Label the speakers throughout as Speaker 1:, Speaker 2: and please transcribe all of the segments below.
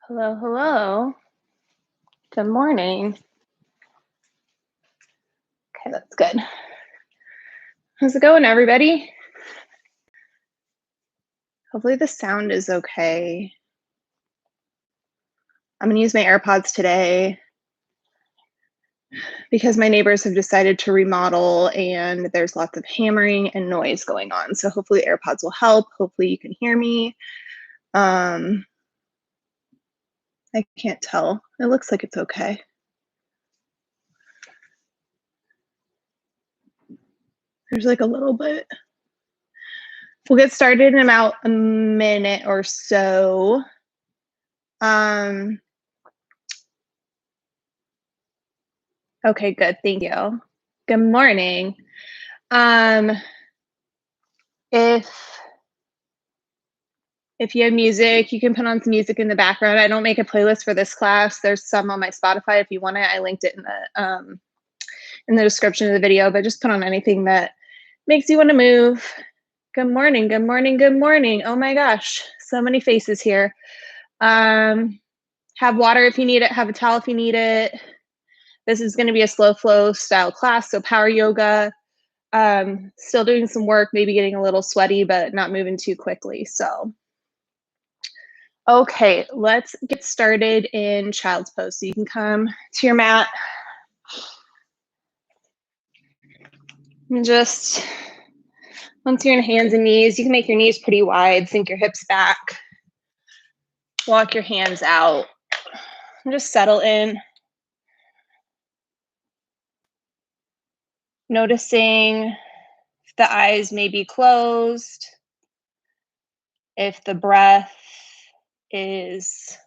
Speaker 1: Hello, hello. Good morning. Okay, that's good. How's it going, everybody? Hopefully the sound is okay. I'm gonna use my AirPods today because my neighbors have decided to remodel and there's lots of hammering and noise going on. So hopefully AirPods will help. Hopefully you can hear me. I can't tell. It looks like it's okay. There's like a little bit. We'll get started in about a minute or so. Okay, good. Thank you. Good morning. If you have music, you can put on some music in the background. I don't make a playlist for this class. There's some on my Spotify if you want it. I linked it in the description of the video, but just put on anything that makes you want to move. Good morning, good morning, good morning. Oh my gosh, so many faces here. Have water if you need it, have a towel if you need it. This is going to be a slow flow style class, so power yoga. Still doing some work, maybe getting a little sweaty, but not moving too quickly. So, okay, let's get started in child's pose. So you can come to your mat. And just once you're in hands and knees, you can make your knees pretty wide, sink your hips back, walk your hands out, and just settle in. Noticing if the eyes may be closed, if the breath is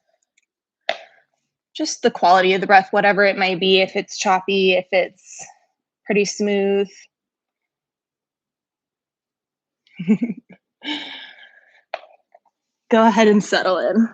Speaker 1: just the quality of the breath, whatever it might be, if it's choppy, if it's pretty smooth. Go ahead and settle in.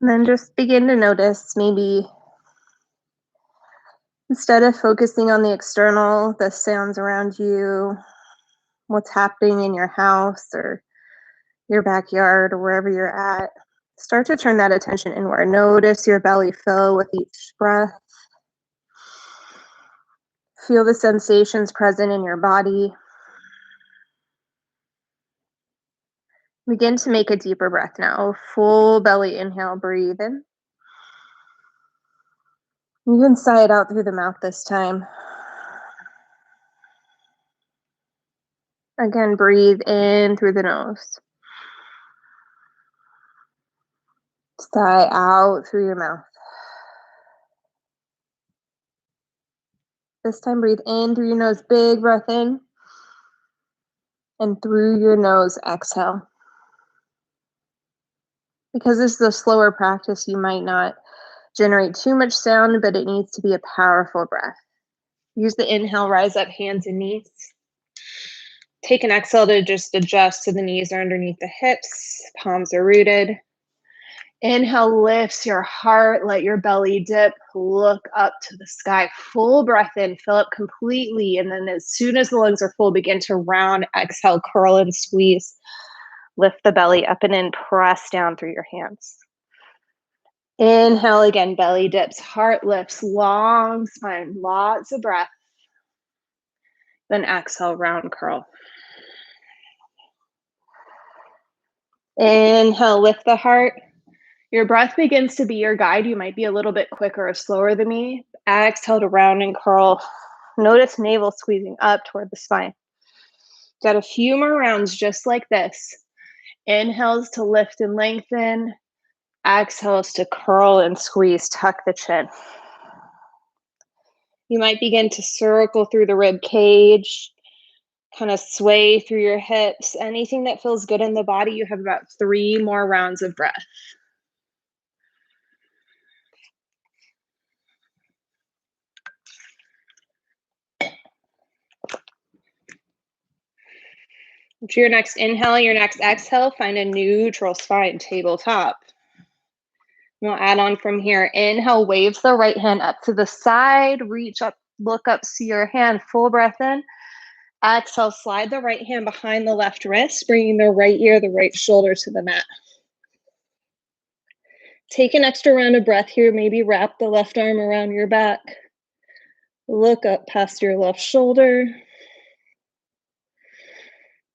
Speaker 1: And then just begin to notice, maybe instead of focusing on the external, the sounds around you, what's happening in your house or your backyard or wherever you're at, start to turn that attention inward. Notice your belly fill with each breath. Feel the sensations present in your body. Begin to make a deeper breath now. Full belly inhale, breathe in. You can sigh it out through the mouth this time. Again, breathe in through the nose. Sigh out through your mouth. This time, breathe in through your nose, big breath in. And through your nose, exhale. Because this is a slower practice, you might not generate too much sound, but it needs to be a powerful breath. Use the inhale, rise up, hands and knees. Take an exhale to just adjust so the knees are underneath the hips, palms are rooted. Inhale lifts your heart, let your belly dip, look up to the sky, full breath in, fill up completely. And then as soon as the lungs are full, begin to round, exhale, curl and squeeze. Lift the belly up and in, press down through your hands. Inhale again, belly dips, heart lifts, long spine, lots of breath. Then exhale, round curl. Inhale, lift the heart. Your breath begins to be your guide. You might be a little bit quicker or slower than me. Exhale to round and curl. Notice navel squeezing up toward the spine. Got a few more rounds just like this. Inhales to lift and lengthen. Exhale is to curl and squeeze, tuck the chin. You might begin to circle through the rib cage, kind of sway through your hips. Anything that feels good in the body. You have about 3 more rounds of breath. To your next inhale, your next exhale, find a neutral spine, tabletop. We'll add on from here. Inhale, waves the right hand up to the side, reach up, look up, see your hand, full breath in. Exhale, slide the right hand behind the left wrist, bringing the right ear, the right shoulder to the mat. Take an extra round of breath here. Maybe wrap the left arm around your back. Look up past your left shoulder.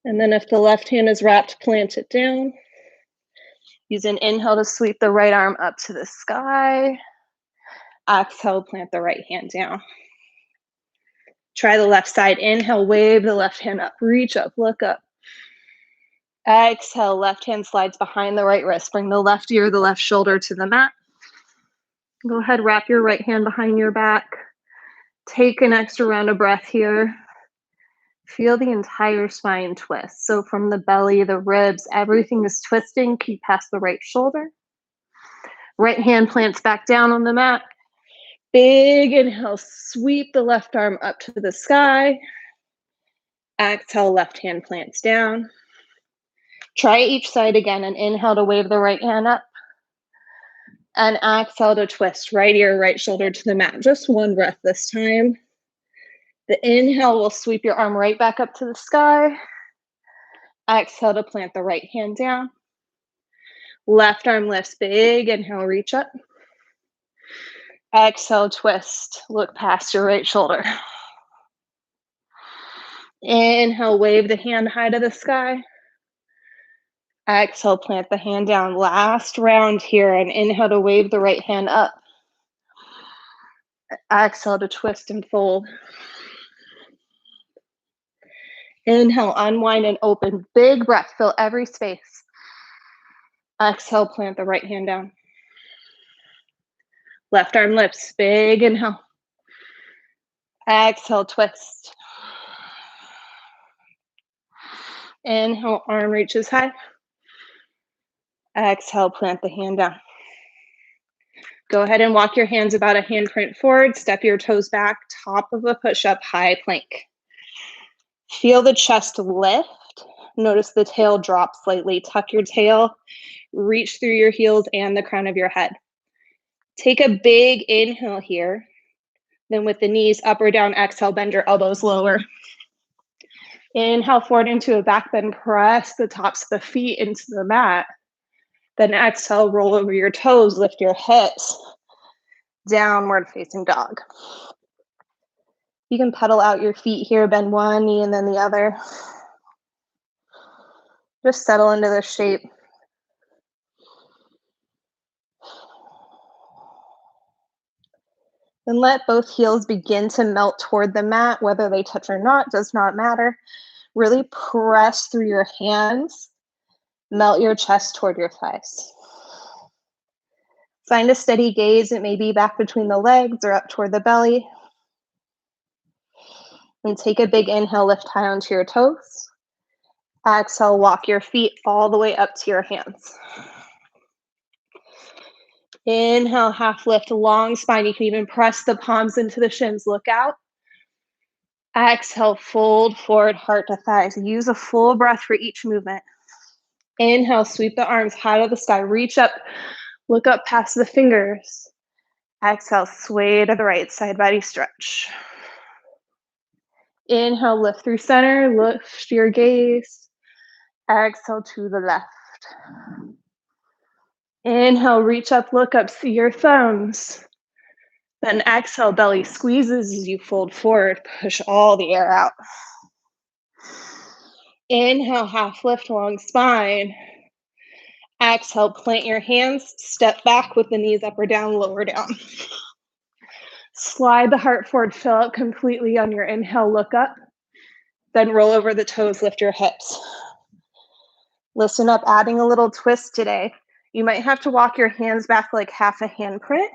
Speaker 1: And then if the left hand is wrapped, plant it down. Use an inhale to sweep the right arm up to the sky. Exhale, plant the right hand down. Try the left side. Inhale, wave the left hand up. Reach up, look up. Exhale, left hand slides behind the right wrist. Bring the left ear, the left shoulder to the mat. Go ahead, wrap your right hand behind your back. Take an extra round of breath here. Feel the entire spine twist. So from the belly, the ribs, everything is twisting. Keep past the right shoulder. Right hand plants back down on the mat. Big inhale, sweep the left arm up to the sky. Exhale, left hand plants down. Try each side again, and inhale to wave the right hand up. And exhale to twist right ear, right shoulder to the mat. Just one breath this time. The inhale will sweep your arm right back up to the sky. Exhale to plant the right hand down. Left arm lifts, big inhale, reach up. Exhale, twist, look past your right shoulder. Inhale, wave the hand high to the sky. Exhale, plant the hand down. Last round here, and inhale to wave the right hand up. Exhale to twist and fold. Inhale, unwind and open. Big breath, fill every space. Exhale, plant the right hand down. Left arm lifts, big inhale. Exhale, twist. Inhale, arm reaches high. Exhale, plant the hand down. Go ahead and walk your hands about a handprint forward. Step your toes back, top of a push-up, high plank. Feel the chest lift. Notice the tail drop slightly. Tuck your tail. Reach through your heels and the crown of your head. Take a big inhale here. Then with the knees up or down, exhale, bend your elbows lower. Inhale forward into a back bend. Press the tops of the feet into the mat. Then exhale, roll over your toes, lift your hips. Downward facing dog. You can pedal out your feet here, bend one knee and then the other. Just settle into this shape. Then let both heels begin to melt toward the mat. Whether they touch or not does not matter. Really press through your hands. Melt your chest toward your thighs. Find a steady gaze. It may be back between the legs or up toward the belly. And take a big inhale, lift high onto your toes. Exhale, walk your feet all the way up to your hands. Inhale, half lift, long spine. You can even press the palms into the shins. Look out. Exhale, fold forward, heart to thighs. Use a full breath for each movement. Inhale, sweep the arms high to the sky. Reach up, look up past the fingers. Exhale, sway to the right, side body stretch. Inhale, lift through center, lift your gaze. Exhale to the left. Inhale, reach up, look up, see your thumbs. Then exhale, belly squeezes as you fold forward, push all the air out. Inhale, half lift, long spine. Exhale, plant your hands, step back with the knees up or down, lower down. Slide the heart forward, fill up completely on your inhale, look up. Then roll over the toes, lift your hips. Listen up, adding a little twist today. You might have to walk your hands back like half a handprint.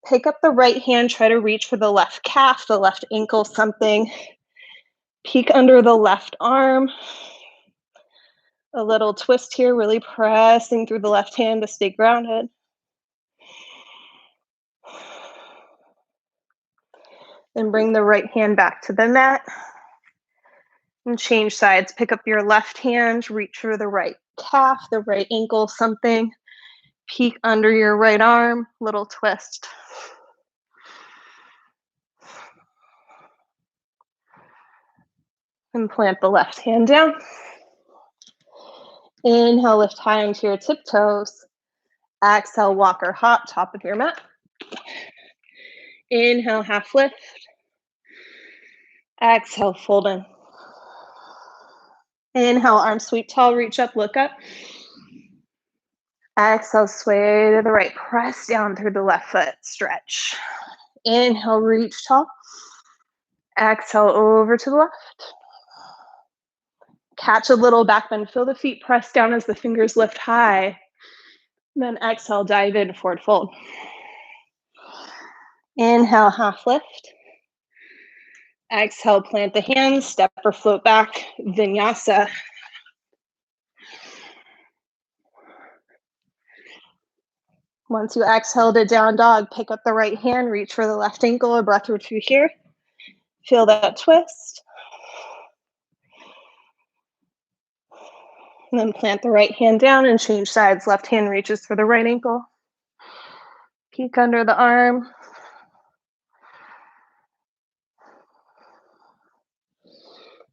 Speaker 1: Pick up the right hand, try to reach for the left calf, the left ankle, something. Peek under the left arm. A little twist here, really pressing through the left hand to stay grounded. Then bring the right hand back to the mat. And change sides. Pick up your left hand, reach for the right calf, the right ankle, something. Peek under your right arm, little twist. And plant the left hand down. Inhale, lift high onto your tiptoes. Exhale, walk or hop, top of your mat. Inhale, half lift. Exhale, fold in. Inhale, arm sweep tall, reach up, look up. Exhale, sway to the right, press down through the left foot, stretch. Inhale, reach tall. Exhale, over to the left. Catch a little back bend, feel the feet press down as the fingers lift high. Then exhale, dive in, forward fold. Inhale, half lift. Exhale, plant the hands, step or float back, vinyasa. Once you exhale to down dog, pick up the right hand, reach for the left ankle, a breath or two here. Feel that twist. And then plant the right hand down and change sides. Left hand reaches for the right ankle. Peek under the arm.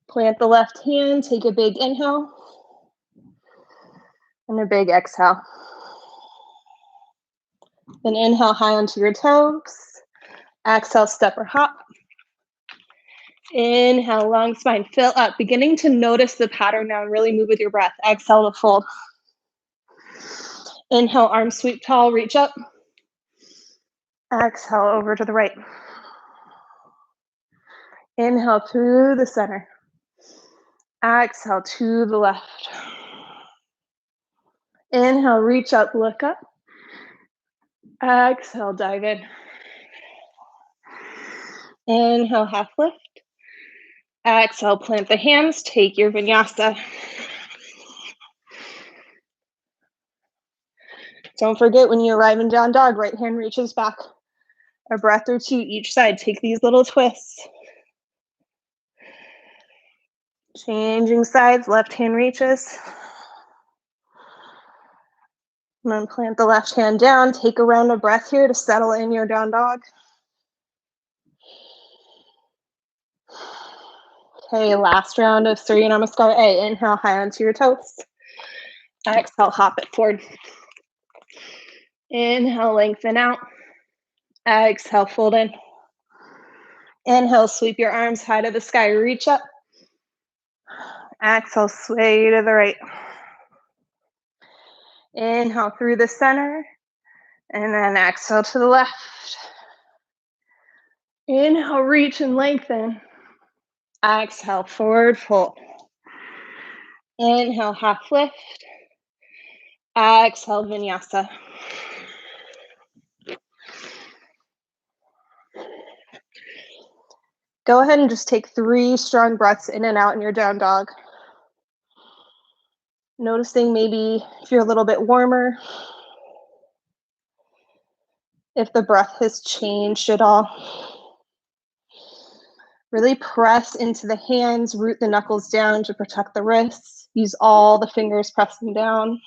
Speaker 1: Plant the left hand, take a big inhale. And a big exhale. Then inhale high onto your toes. Exhale, step or hop. Inhale, long spine, fill up. Beginning to notice the pattern now and really move with your breath. Exhale to fold. Inhale, arm sweep tall, reach up. Exhale, over to the right. Inhale through the center. Exhale to the left. Inhale, reach up, look up. Exhale, dive in. Inhale, half lift. Exhale, plant the hands, take your vinyasa. Don't forget when you arrive in down dog, right hand reaches back. A breath or two each side. Take these little twists. Changing sides, left hand reaches. And then plant the left hand down. Take a round of breath here to settle in your down dog. Okay, last round of Surya Namaskar A. Inhale, high onto your toes. Exhale, hop it forward. Inhale, lengthen out. Exhale, fold in. Inhale, sweep your arms high to the sky. Reach up. Exhale, sway to the right. Inhale through the center. And then exhale to the left. Inhale, reach and lengthen. Exhale, forward fold. Inhale, half lift. Exhale, vinyasa. Go ahead and just take 3 strong breaths in and out in your down dog. Noticing maybe if you're a little bit warmer, if the breath has changed at all. Really press into the hands, root the knuckles down to protect the wrists. Use all the fingers pressing down.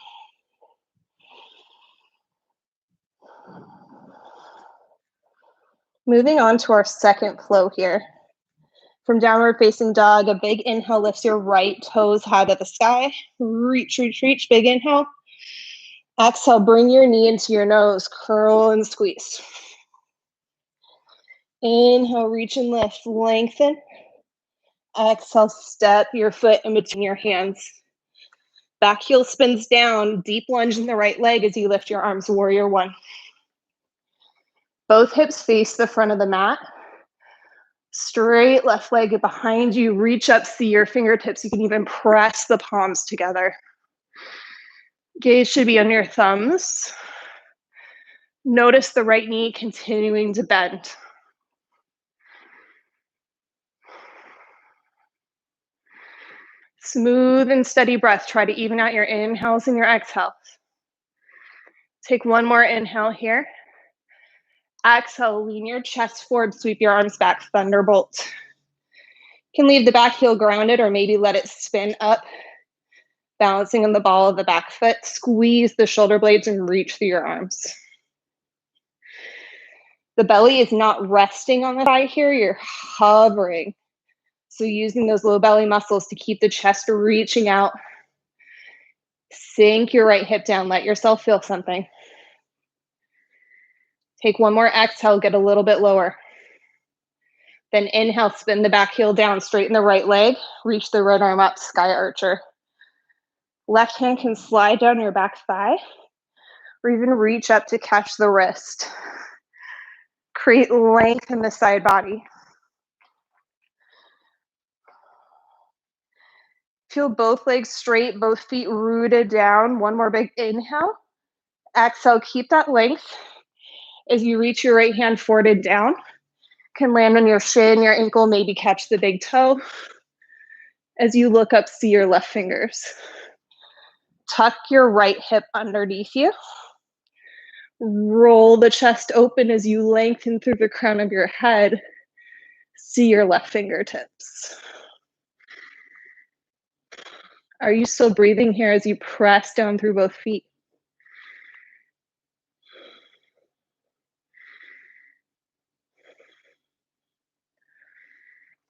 Speaker 1: Moving on to our second flow here. From downward facing dog, a big inhale lifts your right toes high to the sky. Reach, reach, reach, big inhale. Exhale, bring your knee into your nose, curl and squeeze. Inhale, reach and lift, lengthen. Exhale, step your foot in between your hands. Back heel spins down, deep lunge in the right leg as you lift your arms, warrior one. Both hips face the front of the mat. Straight left leg behind you, reach up, see your fingertips. You can even press the palms together. Gaze should be on your thumbs. Notice the right knee continuing to bend. Smooth and steady breath. Try to even out your inhales and your exhales. Take one more inhale here. Exhale, lean your chest forward, sweep your arms back, thunderbolt. You can leave the back heel grounded or maybe let it spin up, balancing on the ball of the back foot. Squeeze the shoulder blades and reach through your arms. The belly is not resting on the thigh here, you're hovering. So using those low belly muscles to keep the chest reaching out. Sink your right hip down, let yourself feel something. Take one more exhale, get a little bit lower. Then inhale, spin the back heel down, straighten the right leg, reach the right arm up, sky archer. Left hand can slide down your back thigh, or even reach up to catch the wrist. Create length in the side body. Feel both legs straight, both feet rooted down. One more big inhale. Exhale, keep that length. As you reach your right hand forward and down, can land on your shin, your ankle, maybe catch the big toe. As you look up, see your left fingers. Tuck your right hip underneath you. Roll the chest open as you lengthen through the crown of your head. See your left fingertips. Are you still breathing here as you press down through both feet?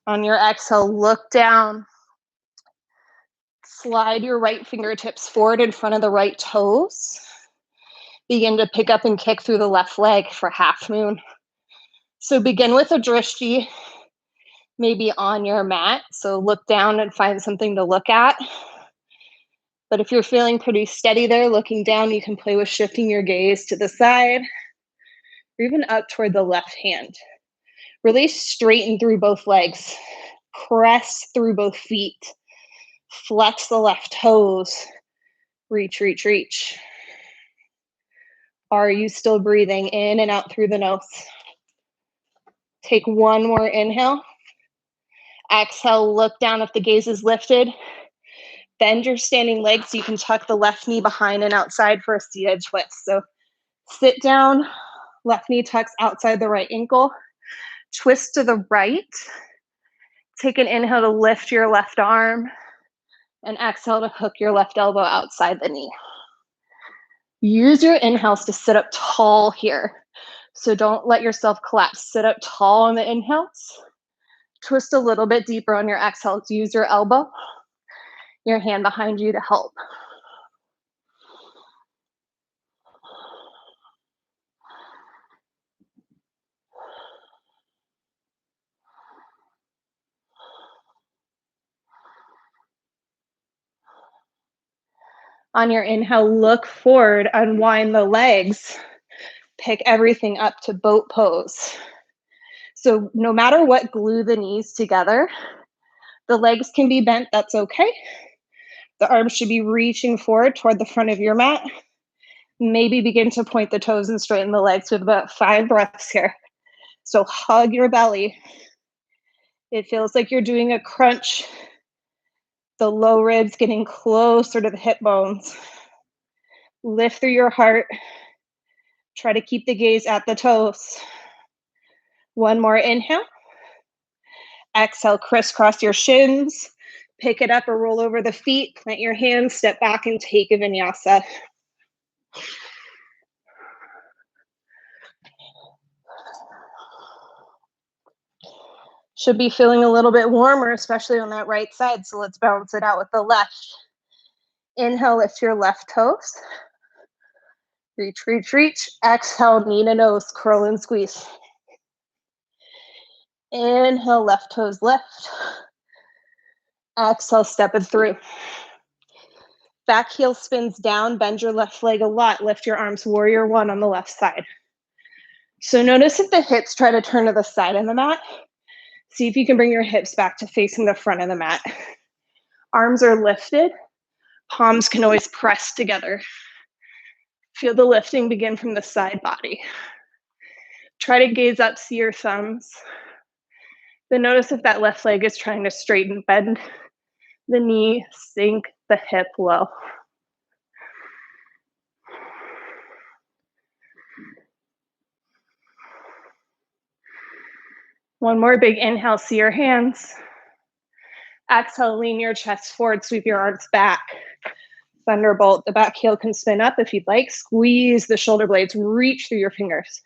Speaker 1: On your exhale, look down. Slide your right fingertips forward in front of the right toes. Begin to pick up and kick through the left leg for half moon. So begin with a drishti, maybe on your mat. So look down and find something to look at. But if you're feeling pretty steady there, looking down, you can play with shifting your gaze to the side or even up toward the left hand. Really straighten through both legs. Press through both feet. Flex the left toes. Reach, reach, reach. Are you still breathing in and out through the nose? Take one more inhale. Exhale, look down if the gaze is lifted. Bend your standing leg so you can tuck the left knee behind and outside for a seated twist. So sit down, left knee tucks outside the right ankle. Twist to the right. Take an inhale to lift your left arm and exhale to hook your left elbow outside the knee. Use your inhales to sit up tall here. So don't let yourself collapse. Sit up tall on the inhales. Twist a little bit deeper on your exhales. Use your elbow, your hand behind you to help. On your inhale, look forward, unwind the legs, pick everything up to boat pose. So no matter what, glue the knees together. The legs can be bent, that's okay. The arms should be reaching forward toward the front of your mat. Maybe begin to point the toes and straighten the legs with about 5 breaths here. So hug your belly. It feels like you're doing a crunch. The low ribs getting closer to the hip bones. Lift through your heart. Try to keep the gaze at the toes. One more inhale. Exhale, crisscross your shins. Pick it up or roll over the feet. Plant your hands, step back and take a vinyasa. Should be feeling a little bit warmer, especially on that right side. So let's balance it out with the left. Inhale, lift your left toes. Reach, reach, reach. Exhale, knee to nose, curl and squeeze. Inhale, left toes lift. Exhale, step it through. Back heel spins down, bend your left leg a lot. Lift your arms, warrior one on the left side. So notice if the hips try to turn to the side of the mat. See if you can bring your hips back to facing the front of the mat. Arms are lifted. Palms can always press together. Feel the lifting begin from the side body. Try to gaze up, see your thumbs. Then notice if that left leg is trying to straighten, bend the knee, sink the hip low. One more big inhale, see your hands. Exhale, lean your chest forward, sweep your arms back. Thunderbolt, the back heel can spin up if you'd like. Squeeze the shoulder blades, reach through your fingers.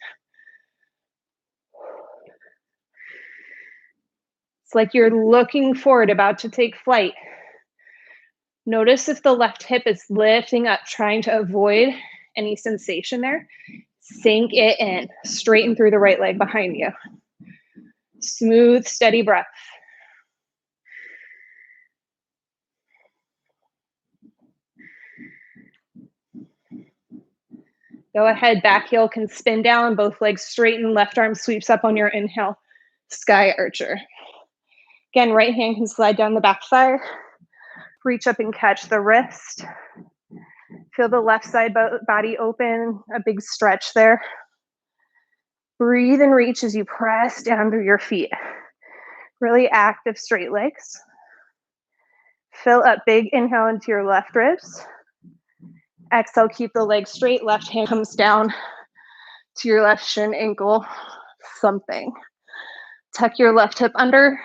Speaker 1: It's like you're looking forward, about to take flight. Notice if the left hip is lifting up, trying to avoid any sensation there. Sink it in, straighten through the right leg behind you. Smooth, steady breath. Go ahead, back heel can spin down, both legs straighten, left arm sweeps up on your inhale, sky archer. Again, right hand can slide down the back thigh, reach up and catch the wrist. Feel the left side body open, a big stretch there. Breathe and reach as you press down through your feet. Really active straight legs. Fill up, big inhale into your left ribs. Exhale, keep the legs straight, left hand comes down to your left shin, ankle, something. Tuck your left hip under.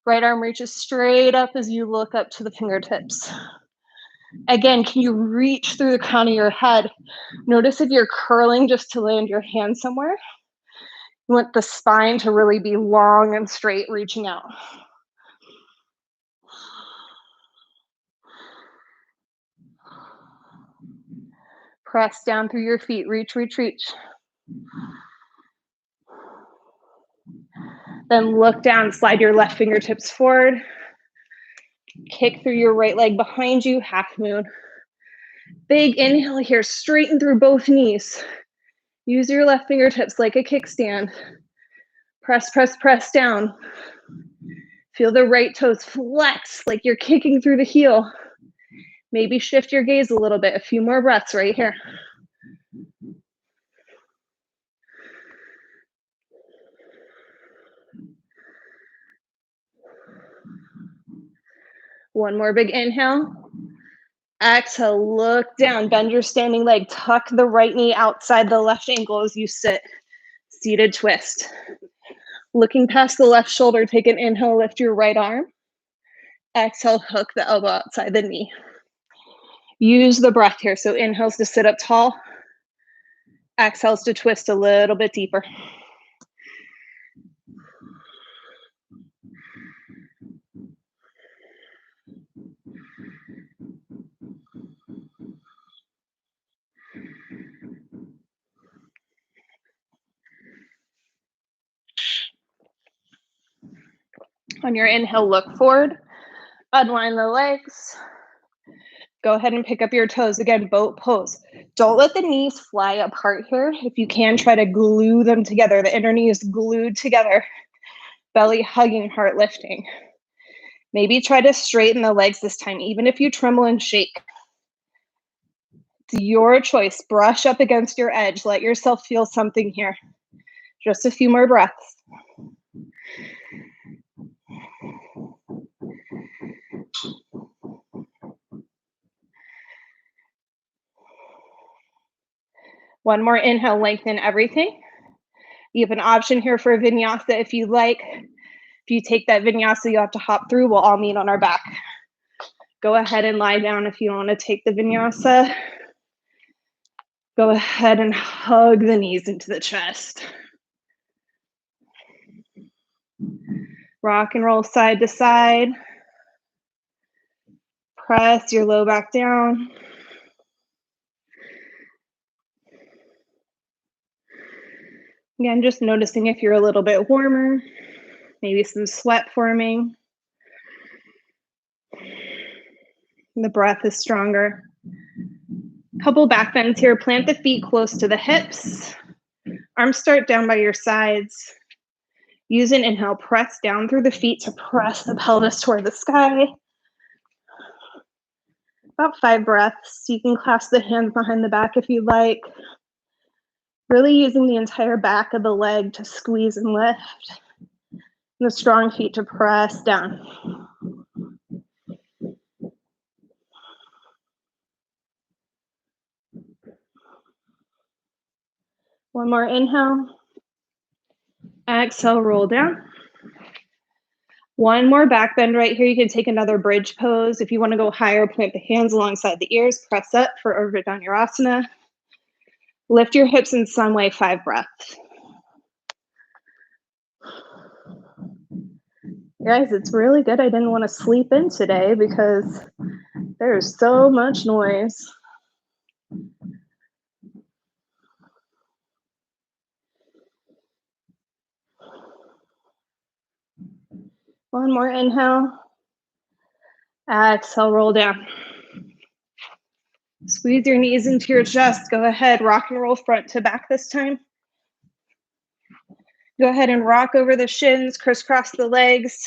Speaker 1: Right arm reaches straight up as you look up to the fingertips. Again, can you reach through the crown of your head? Notice if you're curling just to land your hand somewhere. You want the spine to really be long and straight, reaching out. Press down through your feet, reach, reach, reach. Then look down, slide your left fingertips forward. Kick through your right leg behind you, half moon. Big inhale here, straighten through both knees. Use your left fingertips like a kickstand. Press, press, press down. Feel the right toes flex like you're kicking through the heel. Maybe shift your gaze a little bit. A few more breaths right here. One more big inhale. Exhale, look down, bend your standing leg, tuck the right knee outside the left ankle as you sit. Seated twist. Looking past the left shoulder, take an inhale, lift your right arm. Exhale, hook the elbow outside the knee. Use the breath here. So inhales to sit up tall. Exhales to twist a little bit deeper. On your inhale, look forward. Unwind the legs. Go ahead and pick up your toes. Again, boat pose. Don't let the knees fly apart here. If you can, try to glue them together. The inner knee is glued together. Belly hugging, heart lifting. Maybe try to straighten the legs this time, even if you tremble and shake. It's your choice. Brush up against your edge. Let yourself feel something here. Just a few more breaths. One more inhale, lengthen everything. You have an option here for a vinyasa if you like. If you take that vinyasa, you have to hop through. We'll all meet on our back. Go ahead and lie down if you want to take the vinyasa. Go ahead and hug the knees into the chest. Rock and roll side to side. Press your low back down. Again, just noticing if you're a little bit warmer, maybe some sweat forming. The breath is stronger. Couple back bends here. Plant the feet close to the hips. Arms start down by your sides. Use an inhale. Press down through the feet to press the pelvis toward the sky. About 5 breaths. You can clasp the hands behind the back if you'd like. Really using the entire back of the leg to squeeze and lift. And the strong feet to press down. One more inhale. Exhale, roll down. One more back bend right here. You can take another bridge pose. If you want to go higher, plant the hands alongside the ears, press up for Urdhva Dhanurasana. Lift your hips in some way, 5 breaths. Guys, it's really good. I didn't want to sleep in today because there's so much noise. One more inhale. Exhale, roll down. Squeeze your knees into your chest. Go ahead, rock and roll front to back this time. Go ahead and rock over the shins, crisscross the legs.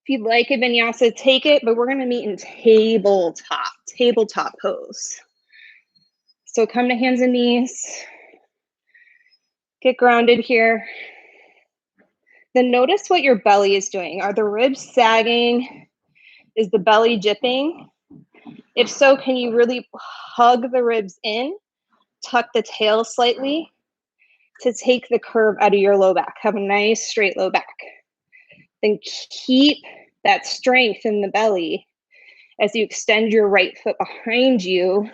Speaker 1: If you'd like a vinyasa, take it, but we're going to meet in tabletop pose. So come to hands and knees. Get grounded here. Then notice what your belly is doing. Are the ribs sagging? Is the belly dipping? If so, can you really hug the ribs in, tuck the tail slightly to take the curve out of your low back? Have a nice straight low back. Then keep that strength in the belly as you extend your right foot behind you,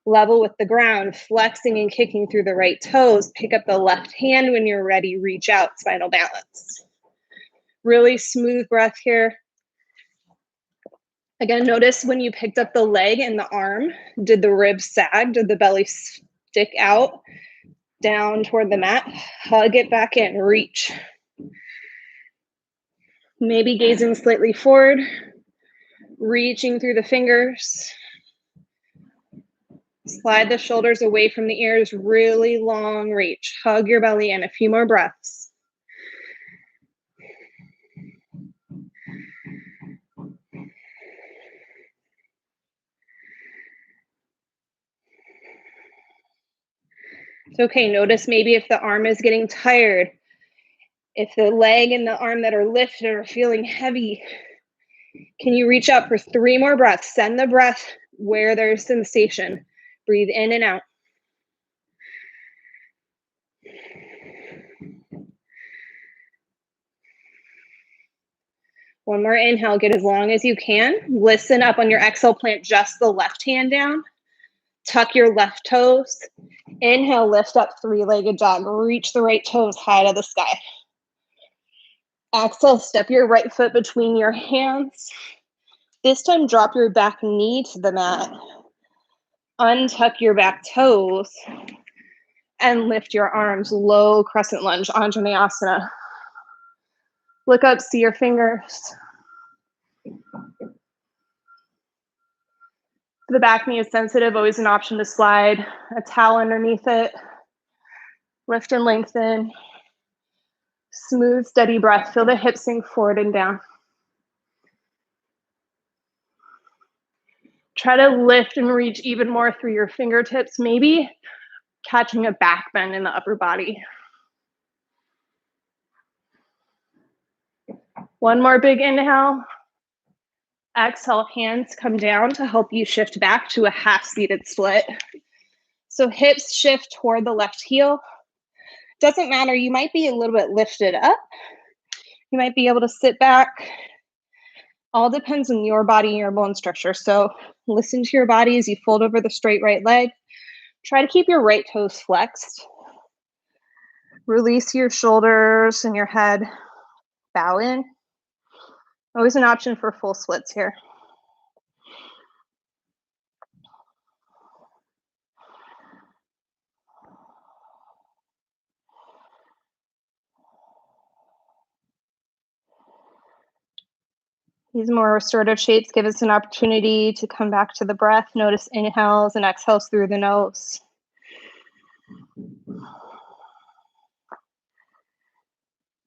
Speaker 1: level with the ground, flexing and kicking through the right toes. Pick up the left hand when you're ready. Reach out, spinal balance. Really smooth breath here. Again, notice when you picked up the leg and the arm, did the ribs sag? Did the belly stick out down toward the mat? Hug it back in, reach. Maybe gazing slightly forward, reaching through the fingers. Slide the shoulders away from the ears, really long reach. Hug your belly in, a few more breaths. It's okay, notice maybe if the arm is getting tired, if the leg and the arm that are lifted are feeling heavy. Can you reach up for 3 more breaths? Send the breath where there's sensation. Breathe in and out. One more inhale, get as long as you can. Listen up on your exhale, plant just the left hand down. Tuck your left toes. Inhale, lift up, 3-legged dog. Reach the right toes high to the sky. Exhale, step your right foot between your hands. This time, drop your back knee to the mat. Untuck your back toes and lift your arms, low crescent lunge, Anjaneyasana. Look up, see your fingers. The back knee is sensitive, always an option to slide a towel underneath it. Lift and lengthen. Smooth, steady breath. Feel the hips sink forward and down. Try to lift and reach even more through your fingertips, maybe catching a back bend in the upper body. One more big inhale. Exhale, hands come down to help you shift back to a half-seated split. So hips shift toward the left heel. Doesn't matter, you might be a little bit lifted up. You might be able to sit back. All depends on your body and your bone structure. So listen to your body as you fold over the straight right leg. Try to keep your right toes flexed. Release your shoulders and your head. Bow in. Always an option for full splits here. These more restorative shapes give us an opportunity to come back to the breath. Notice inhales and exhales through the nose.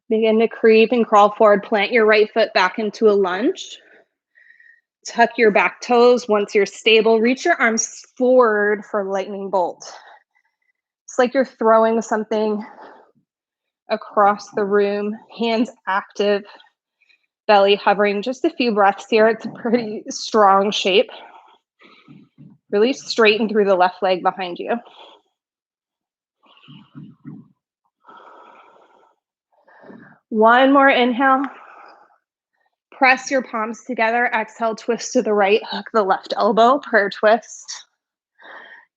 Speaker 1: Begin to creep and crawl forward. Plant your right foot back into a lunge. Tuck your back toes. Once you're stable, reach your arms forward for lightning bolt. It's like you're throwing something across the room, hands active, belly hovering. Just a few breaths here. It's a pretty strong shape. Really straighten through the left leg behind you. One more inhale. Press your palms together. Exhale, twist to the right. Hook the left elbow, prayer twist.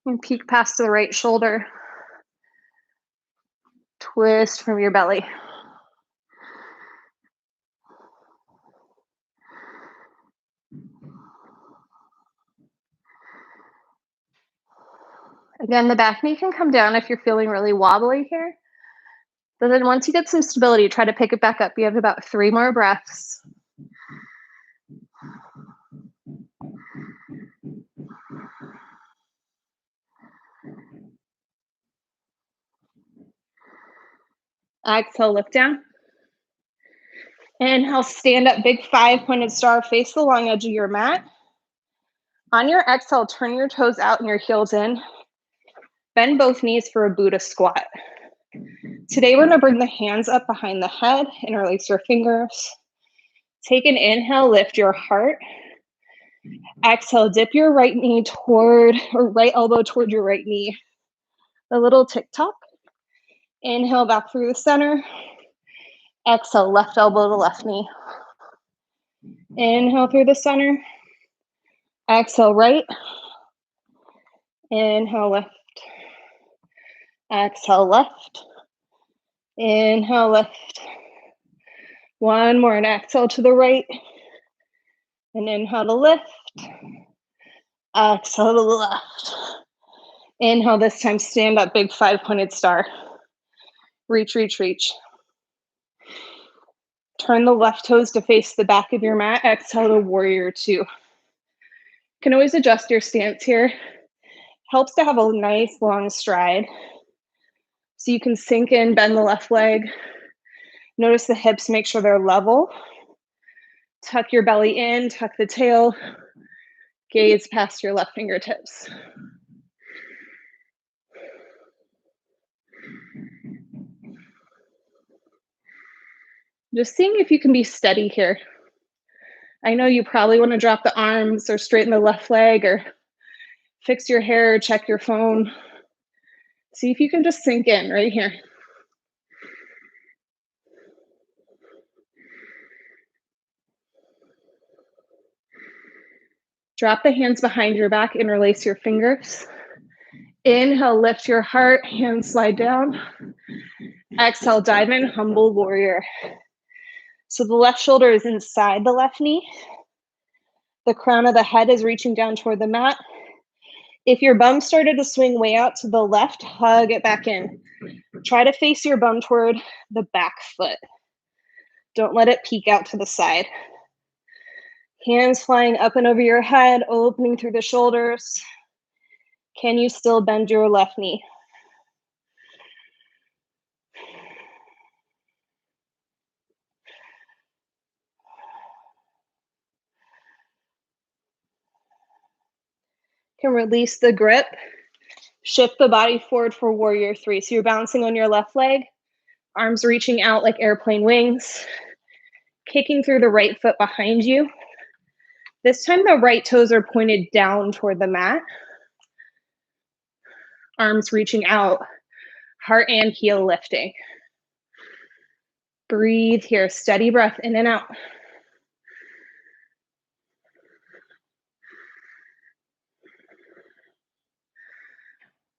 Speaker 1: And peek past to the right shoulder. Twist from your belly. Again, the back knee can come down if you're feeling really wobbly here. But then once you get some stability, try to pick it back up. You have about 3 more breaths. Exhale, lift down. Inhale, stand up, big 5-pointed star, face the long edge of your mat. On your exhale, turn your toes out and your heels in. Bend both knees for a Buddha squat. Today, we're gonna bring the hands up behind the head, interlace your fingers. Take an inhale, lift your heart. Exhale, dip your right knee toward, or right elbow toward your right knee. A little tick-tock. Inhale back through the center. Exhale, left elbow to left knee. Inhale through the center. Exhale, right. Inhale, left. Exhale, left. Inhale, left. One more, and exhale to the right. And inhale to lift. Exhale to the left. Inhale, this time stand up, big 5-pointed star. Reach, reach, reach. Turn the left toes to face the back of your mat. Exhale to warrior 2. You can always adjust your stance here. Helps to have a nice long stride. So you can sink in, bend the left leg. Notice the hips, make sure they're level. Tuck your belly in, tuck the tail. Gaze past your left fingertips. Just seeing if you can be steady here. I know you probably want to drop the arms or straighten the left leg or fix your hair or check your phone. See if you can just sink in right here. Drop the hands behind your back, interlace your fingers. Inhale, lift your heart, hands slide down. Exhale, dive in, humble warrior. So the left shoulder is inside the left knee. The crown of the head is reaching down toward the mat. If your bum started to swing way out to the left, hug it back in. Try to face your bum toward the back foot. Don't let it peek out to the side. Hands flying up and over your head, opening through the shoulders. Can you still bend your left knee? Can release the grip. Shift the body forward for warrior 3. So you're bouncing on your left leg, arms reaching out like airplane wings, kicking through the right foot behind you. This time the right toes are pointed down toward the mat. Arms reaching out, heart and heel lifting. Breathe here, steady breath in and out.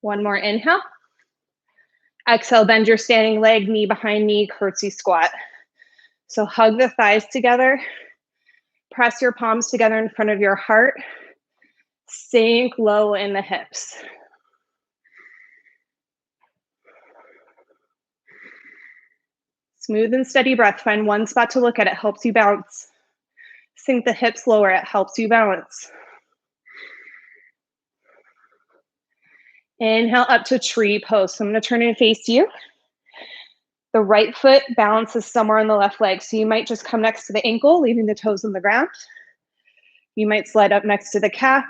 Speaker 1: One more inhale. Exhale, bend your standing leg, knee behind knee, curtsy squat. So hug the thighs together. Press your palms together in front of your heart. Sink low in the hips. Smooth and steady breath. Find one spot to look at. It helps you bounce. Sink the hips lower. It helps you balance. Inhale up to tree pose. So I'm going to turn and face you. The right foot balances somewhere on the left leg. So you might just come next to the ankle, leaving the toes on the ground. You might slide up next to the calf.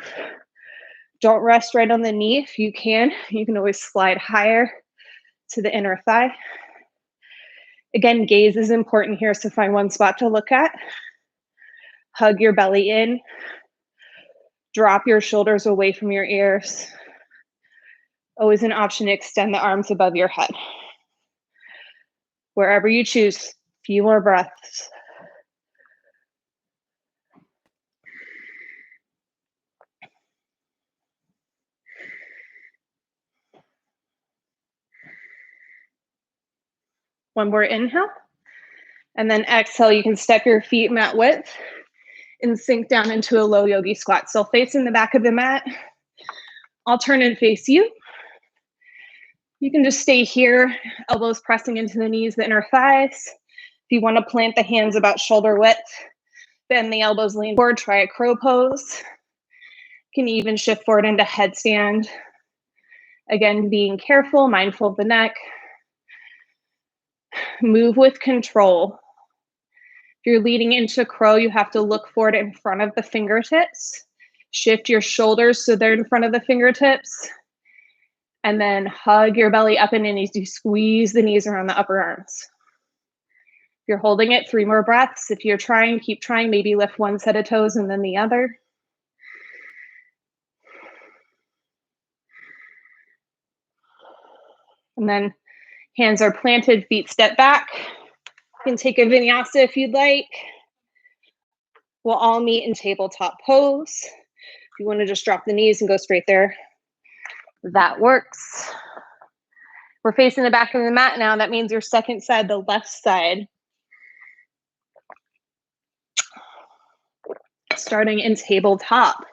Speaker 1: Don't rest right on the knee if you can. You can always slide higher to the inner thigh. Again, gaze is important here, so find one spot to look at. Hug your belly in. Drop your shoulders away from your ears. Always an option to extend the arms above your head. Wherever you choose, few more breaths. One more inhale. And then exhale, you can step your feet mat width and sink down into a low yogi squat. So facing the back of the mat. I'll turn and face you. You can just stay here, elbows pressing into the knees, the inner thighs. If you want to plant the hands about shoulder width, bend the elbows, lean forward, try a crow pose. You can even shift forward into headstand. Again, being careful, mindful of the neck. Move with control. If you're leading into crow, you have to look forward in front of the fingertips. Shift your shoulders so they're in front of the fingertips. And then hug your belly up and in as you squeeze the knees around the upper arms. If you're holding it, 3 more breaths. If you're trying, keep trying. Maybe lift one set of toes and then the other. And then hands are planted, feet step back. You can take a vinyasa if you'd like. We'll all meet in tabletop pose. If you want to just drop the knees and go straight there, that works. We're facing the back of the mat now. That means your second side, the left side. Starting in tabletop.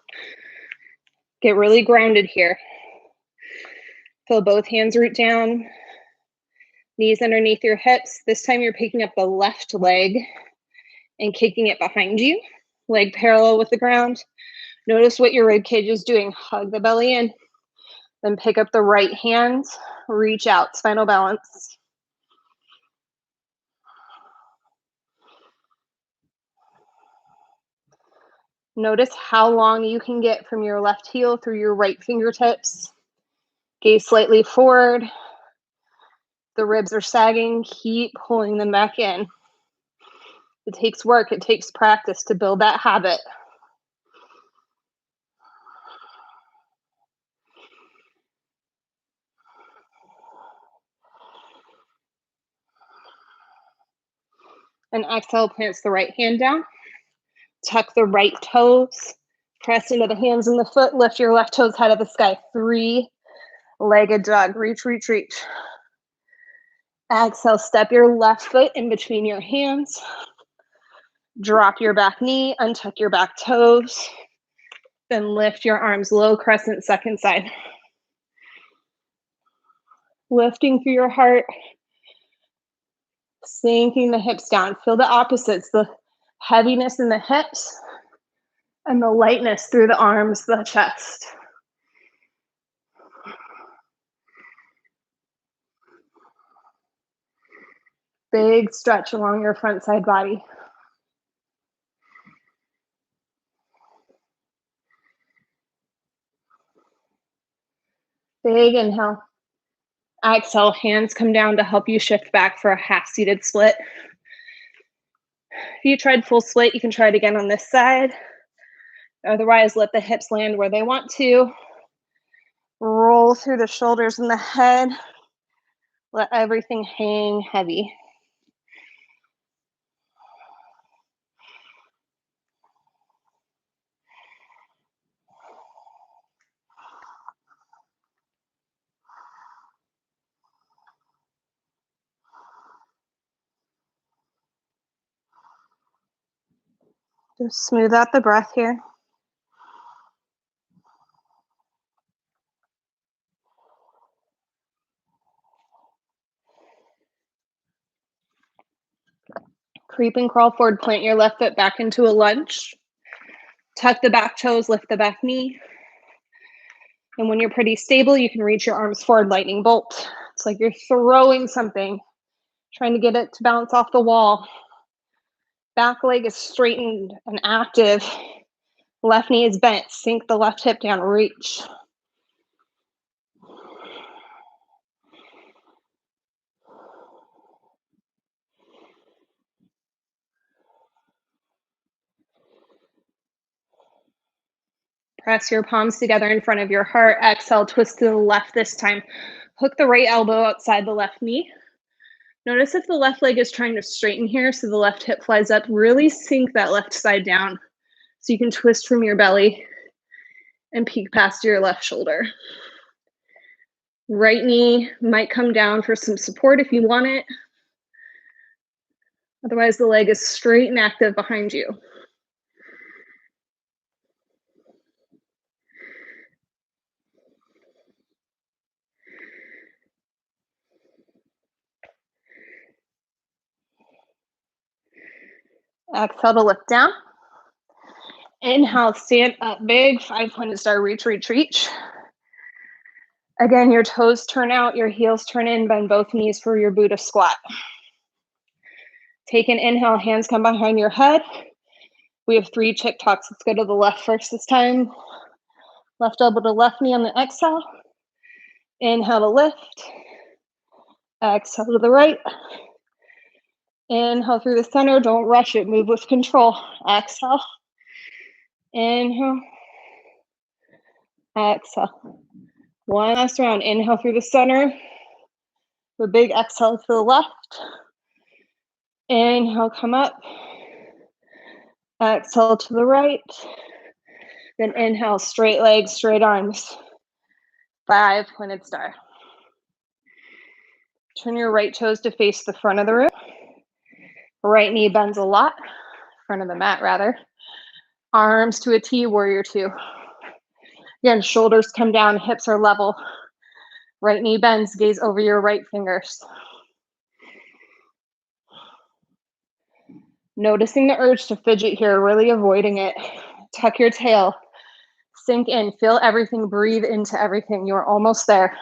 Speaker 1: Get really grounded here. Feel both hands root down. Knees underneath your hips. This time you're picking up the left leg and kicking it behind you. Leg parallel with the ground. Notice what your rib cage is doing. Hug the belly in. Then pick up the right hand. Reach out. Spinal balance. Notice how long you can get from your left heel through your right fingertips. Gaze slightly forward. The ribs are sagging. Keep pulling them back in. It takes work. It takes practice to build that habit. And exhale, plants the right hand down. Tuck the right toes. Press into the hands and the foot. Lift your left toes high to the sky. 3-legged dog. Reach, reach, reach. Exhale, step your left foot in between your hands. Drop your back knee, untuck your back toes. Then lift your arms, low crescent, second side. Lifting through your heart. Sinking the hips down. Feel the opposites, the heaviness in the hips and the lightness through the arms, the chest. Big stretch along your front side body. Big inhale. Exhale, hands come down to help you shift back for a half-seated split. If you tried full split, you can try it again on this side. Otherwise, let the hips land where they want to. Roll through the shoulders and the head. Let everything hang heavy. Just smooth out the breath here. Creep and crawl forward, plant your left foot back into a lunge. Tuck the back toes, lift the back knee. And when you're pretty stable, you can reach your arms forward, lightning bolt. It's like you're throwing something, trying to get it to bounce off the wall. Back leg is straightened and active. Left knee is bent. Sink the left hip down. Reach. Press your palms together in front of your heart. Exhale, twist to the left this time. Hook the right elbow outside the left knee. Notice if the left leg is trying to straighten here, so the left hip flies up. Really sink that left side down so you can twist from your belly and peek past your left shoulder. Right knee might come down for some support if you want it. Otherwise, the leg is straight and active behind you. Exhale to lift down. Inhale, stand up big, 5-pointed star, reach, reach, reach. Again, your toes turn out, your heels turn in, bend both knees for your Buddha squat. Take an inhale, hands come behind your head. We have 3 chick talks. Let's go to the left first this time. Left elbow to left knee on the exhale. Inhale to lift. Exhale to the right. Inhale through the center. Don't rush it. Move with control. Exhale. Inhale. Exhale. One last round. Inhale through the center. The big exhale to the left. Inhale, come up. Exhale to the right. Then inhale, straight legs, straight arms. 5-pointed star. Turn your right toes to face the front of the room. Right knee bends a lot. Front of the mat, rather. Arms to a T, warrior 2. Again, shoulders come down, hips are level. Right knee bends, gaze over your right fingers. Noticing the urge to fidget here, really avoiding it. Tuck your tail. Sink in, feel everything, breathe into everything. You're almost there.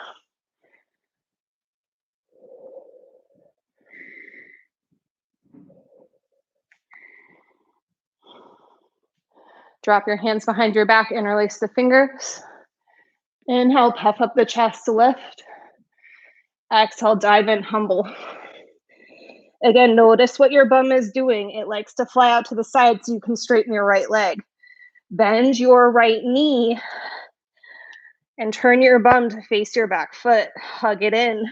Speaker 1: Drop your hands behind your back, interlace the fingers. Inhale, puff up the chest to lift. Exhale, dive in, humble. Again, notice what your bum is doing. It likes to fly out to the side so you can straighten your right leg. Bend your right knee and turn your bum to face your back foot. Hug it in.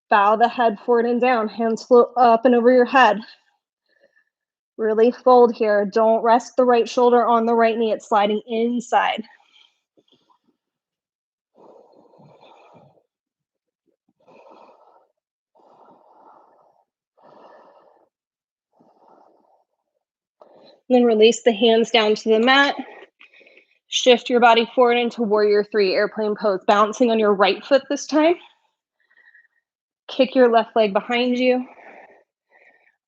Speaker 1: Bow the head forward and down. Hands float up and over your head. Really fold here. Don't rest the right shoulder on the right knee. It's sliding inside. Then release the hands down to the mat. Shift your body forward into warrior 3, airplane pose, bouncing on your right foot this time. Kick your left leg behind you.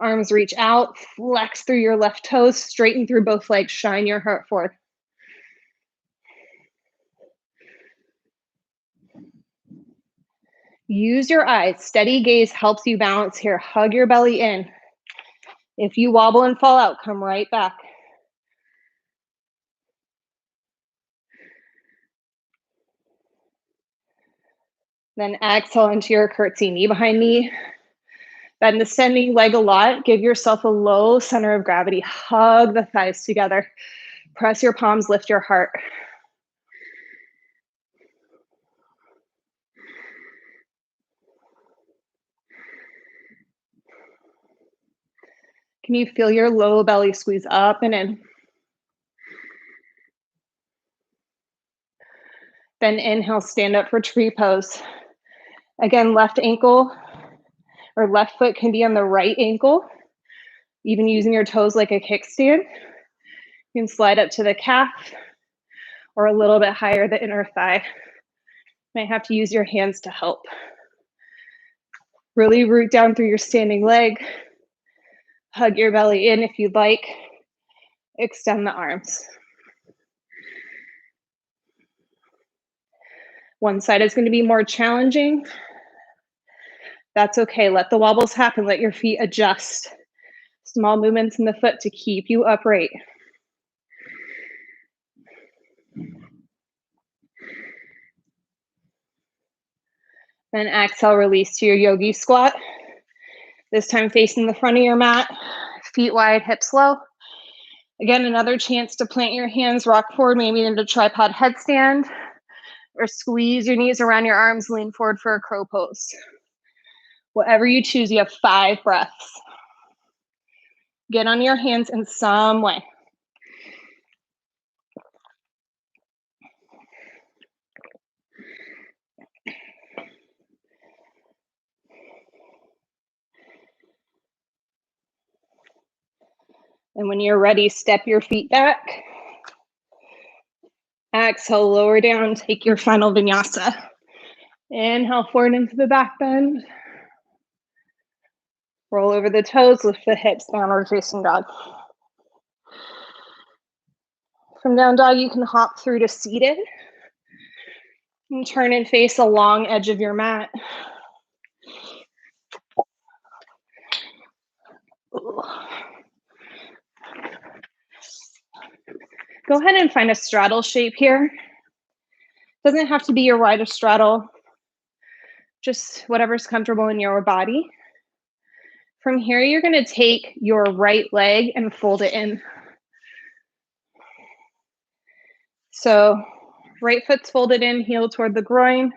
Speaker 1: Arms reach out, flex through your left toes, straighten through both legs, shine your heart forward. Use your eyes. Steady gaze helps you balance here. Hug your belly in. If you wobble and fall out, come right back. Then exhale into your curtsy, knee behind knee. Bend the standing leg a lot. Give yourself a low center of gravity. Hug the thighs together. Press your palms, lift your heart. Can you feel your low belly squeeze up and in? Then inhale, stand up for tree pose. Again, left ankle or left foot can be on the right ankle, even using your toes like a kickstand. You can slide up to the calf or a little bit higher, the inner thigh. You might have to use your hands to help. Really root down through your standing leg. Hug your belly in if you'd like. Extend the arms. One side is going to be more challenging. That's okay. Let the wobbles happen. Let your feet adjust. Small movements in the foot to keep you upright. Then exhale, release to your yogi squat. This time facing the front of your mat, feet wide, hips low. Again, another chance to plant your hands, rock forward, maybe into tripod headstand, or squeeze your knees around your arms, lean forward for a crow pose. Whatever you choose, you have 5 breaths. Get on your hands in some way. And when you're ready, step your feet back. Exhale, lower down, take your final vinyasa. Inhale forward into the back bend. Roll over the toes, lift the hips, downward facing dog. From down dog, you can hop through to seated. And turn and face a long edge of your mat. Go ahead and find a straddle shape here. Doesn't have to be your widest straddle, just whatever's comfortable in your body. From here, you're gonna take your right leg and fold it in. So right foot's folded in, heel toward the groin.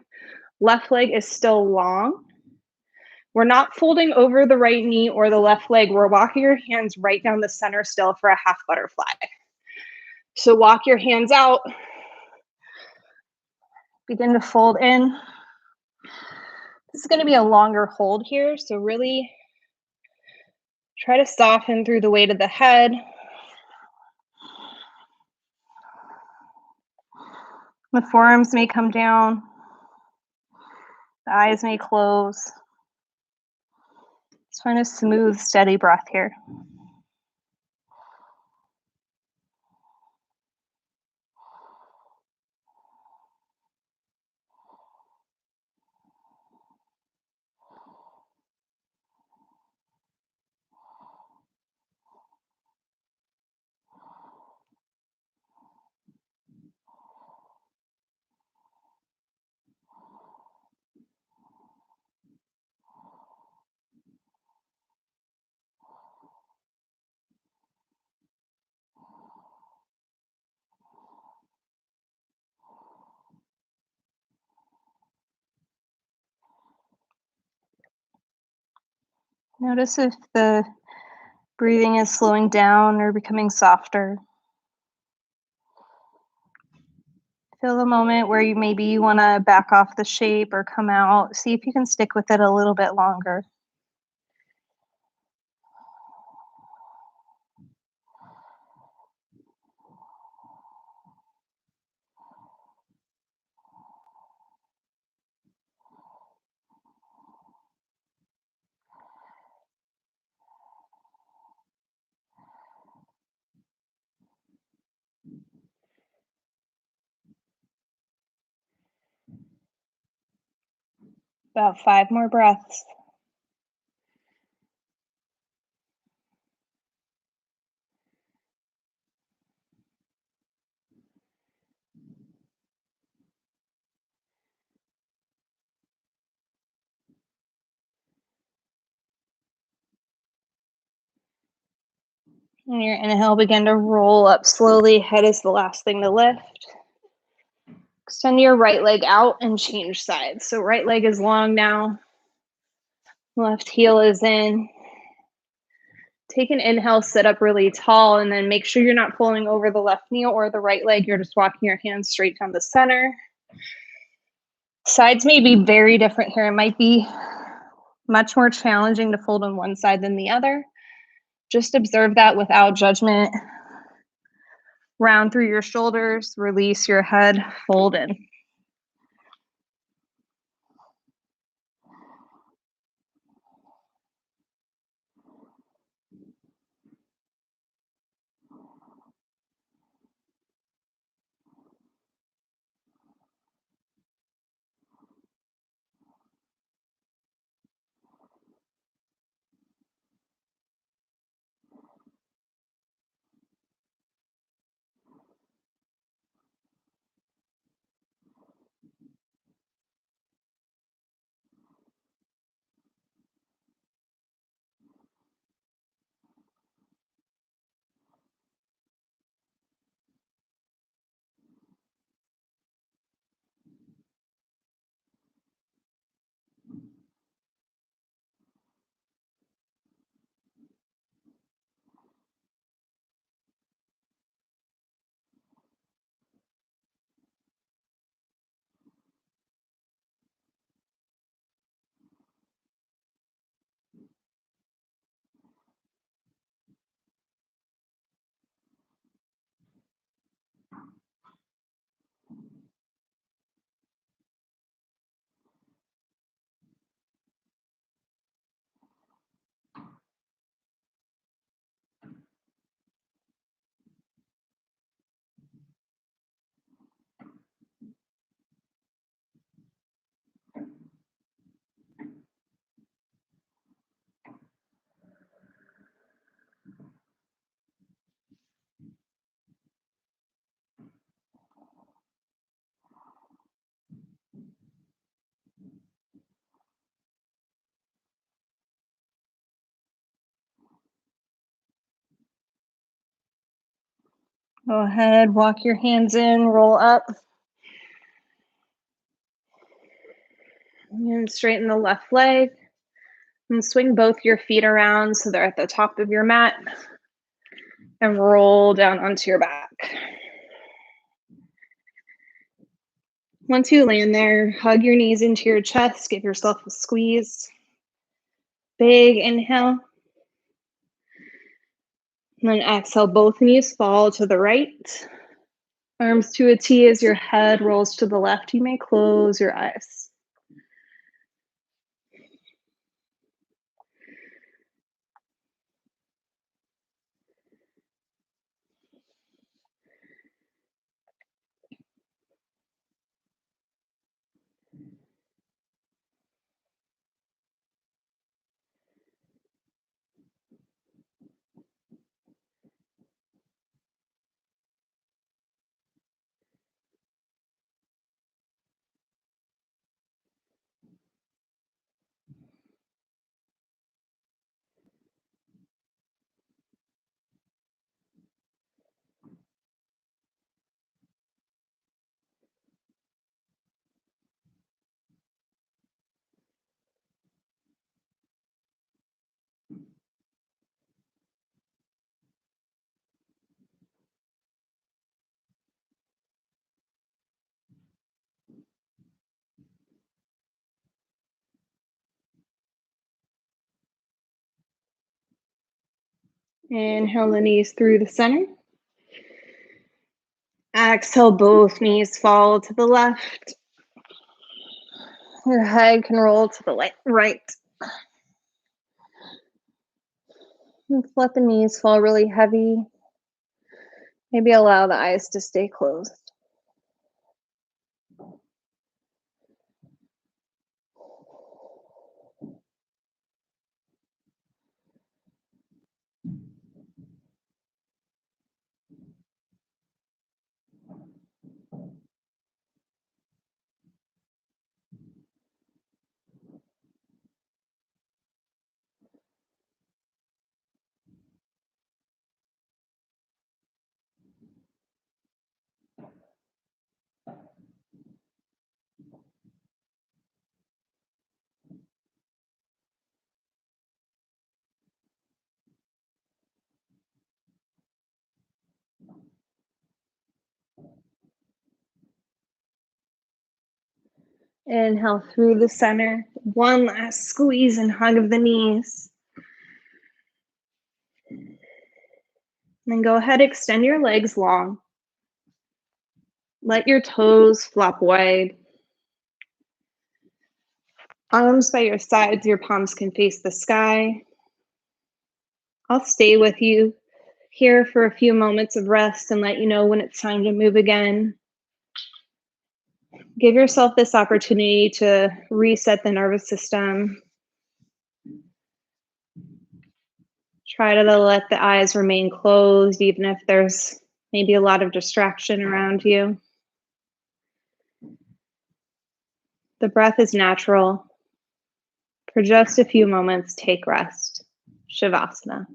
Speaker 1: Left leg is still long. We're not folding over the right knee or the left leg. We're walking your hands right down the center still for a half butterfly. So walk your hands out. Begin to fold in. This is going to be a longer hold here, so really try to soften through the weight of the head. The forearms may come down. The eyes may close. Just find a smooth, steady breath here. Notice if the breathing is slowing down or becoming softer. Feel the moment where you maybe want to back off the shape or come out. See if you can stick with it a little bit longer. About 5 more breaths. And your inhale, begin to roll up slowly. Head is the last thing to lift. Extend your right leg out and change sides. So right leg is long now. Left heel is in. Take an inhale, sit up really tall, and then make sure you're not pulling over the left knee or the right leg. You're just walking your hands straight down the center. Sides may be very different here. It might be much more challenging to fold on one side than the other. Just observe that without judgment. Round through your shoulders, release your head, fold in. Go ahead, walk your hands in, roll up. And straighten the left leg. And swing both your feet around so they're at the top of your mat. And roll down onto your back. Once you land there, hug your knees into your chest, give yourself a squeeze. Big inhale. And then exhale, both knees fall to the right. Arms to a T as your head rolls to the left. You may close your eyes. Inhale the knees through the center. Exhale, both knees fall to the left. Your head can roll to the right. Let's let the knees fall really heavy. Maybe allow the eyes to stay closed. Inhale through the center. One last squeeze and hug of the knees. And then go ahead, extend your legs long. Let your toes flop wide. Arms by your sides, your palms can face the sky. I'll stay with you here for a few moments of rest and let you know when it's time to move again. Give yourself this opportunity to reset the nervous system. Try to let the eyes remain closed, even if there's maybe a lot of distraction around you. The breath is natural. For just a few moments, take rest. Shavasana.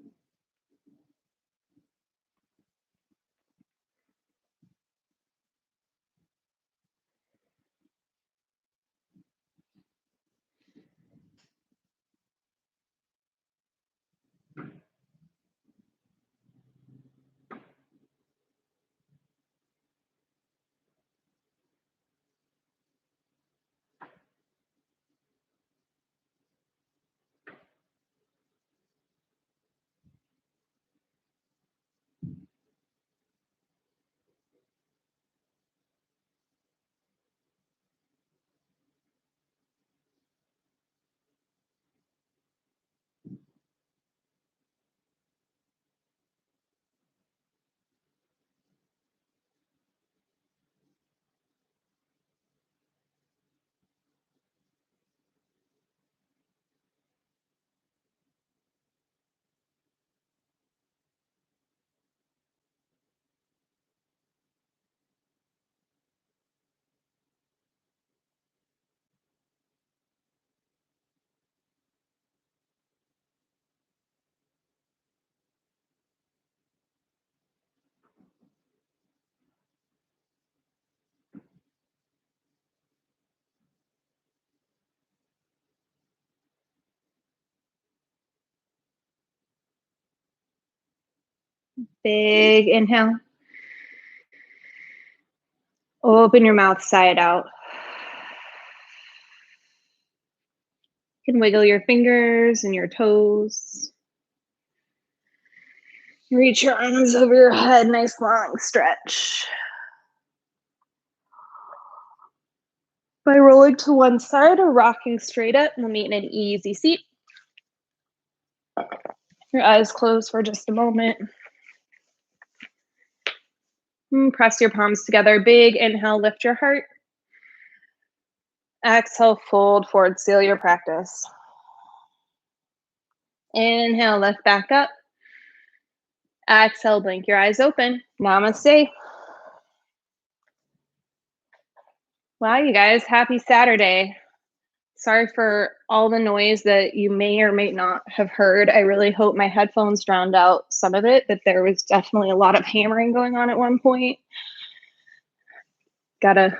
Speaker 1: Big inhale. Open your mouth side out. You can wiggle your fingers and your toes. Reach your arms over your head, nice long stretch. By rolling to one side or rocking straight up, we'll meet in an easy seat. Your eyes closed for just a moment. Press your palms together. Big inhale, lift your heart. Exhale, fold forward, seal your practice. Inhale, lift back up. Exhale, blink your eyes open. Namaste. Wow, you guys, happy Saturday. Sorry for all the noise that you may or may not have heard. I really hope my headphones drowned out some of it, but there was definitely a lot of hammering going on at one point. Gotta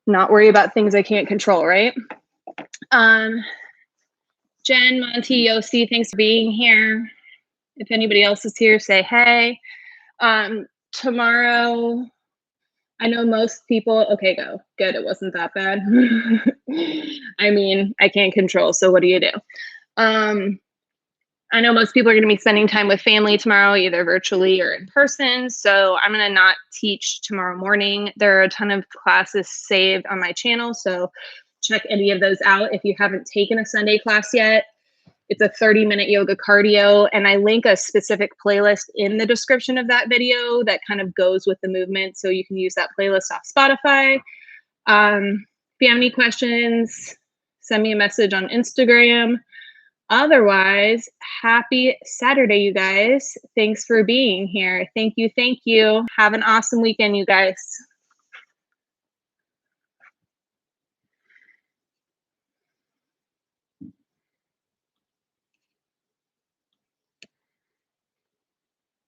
Speaker 1: not worry about things I can't control, right? Jen, Monty, Yossi, thanks for being here. If anybody else is here, say hey. Tomorrow, I know most people, okay, go. Good, it wasn't that bad. I mean, I can't control, so what do you do? I know most people are going to be spending time with family tomorrow, either virtually or in person. So I'm going to not teach tomorrow morning. There are a ton of classes saved on my channel. So check any of those out. If you haven't taken a Sunday class yet, it's a 30-minute yoga cardio. And I link a specific playlist in the description of that video that kind of goes with the movement. So you can use that playlist off Spotify. If you have any questions, send me a message on Instagram. Otherwise, happy Saturday, you guys. Thanks for being here. Thank you. Thank you. Have an awesome weekend, you guys.